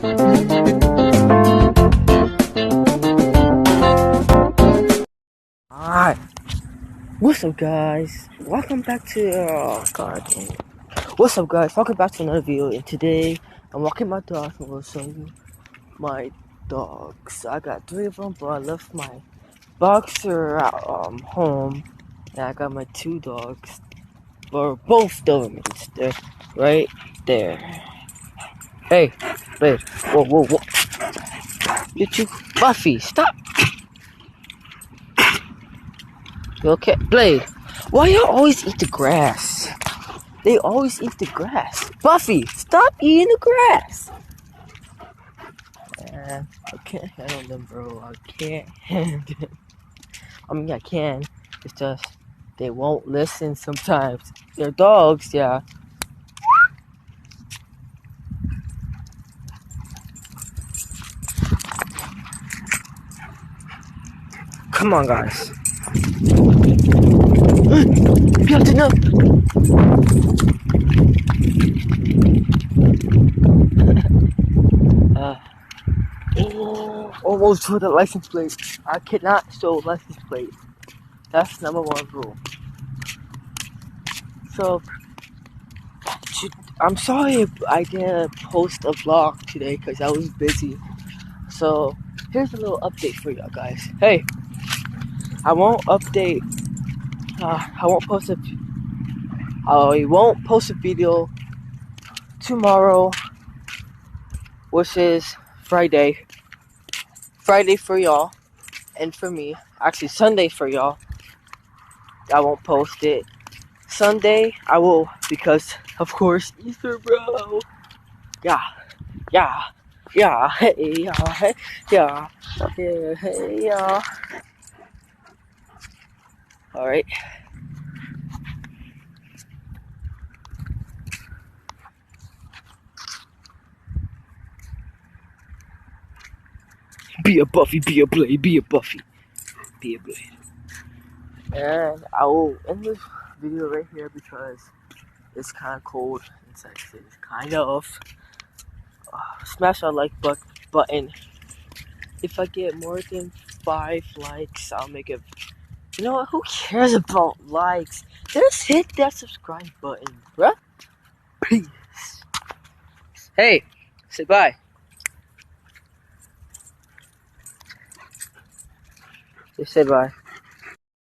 Alright, what's up guys? Welcome back to What's up guys? Welcome back to another video, and today I'm walking my dog and we'll show you my dogs. I got 3 of them, but I left my boxer at home, and I got my 2 dogs, or both Dobermans. They're right there. Hey, babe, whoa. Get you, Buffy, stop! You okay? Blade, why y'all always eat the grass? They always eat the grass. Buffy, stop eating the grass! Man, I can't handle them, bro. I can't handle them. I mean, I can. It's just, they won't listen sometimes. They're dogs, yeah. Come on, guys. You have to know. Almost for the license plate. I cannot show license plate. That's number 1 rule. So, I'm sorry if I didn't post a vlog today because I was busy. So, here's a little update for y'all guys. Hey, I won't update. I won't post a. I won't post a video tomorrow, which is Friday. Friday for y'all, and for me. Actually, Sunday for y'all. I won't post it. Sunday I will, because of course Easter, bro. Yeah, hey, yeah. All right. Be a Buffy, be a Blade, be a Buffy, be a Blade. And I will end this video right here because it's kind of cold inside the city. Kind of. Smash that like button. If I get more than 5 likes, I'll make it. You know what? Who cares about likes? Just hit that subscribe button, bruh. Peace. Hey, say bye. Just say bye.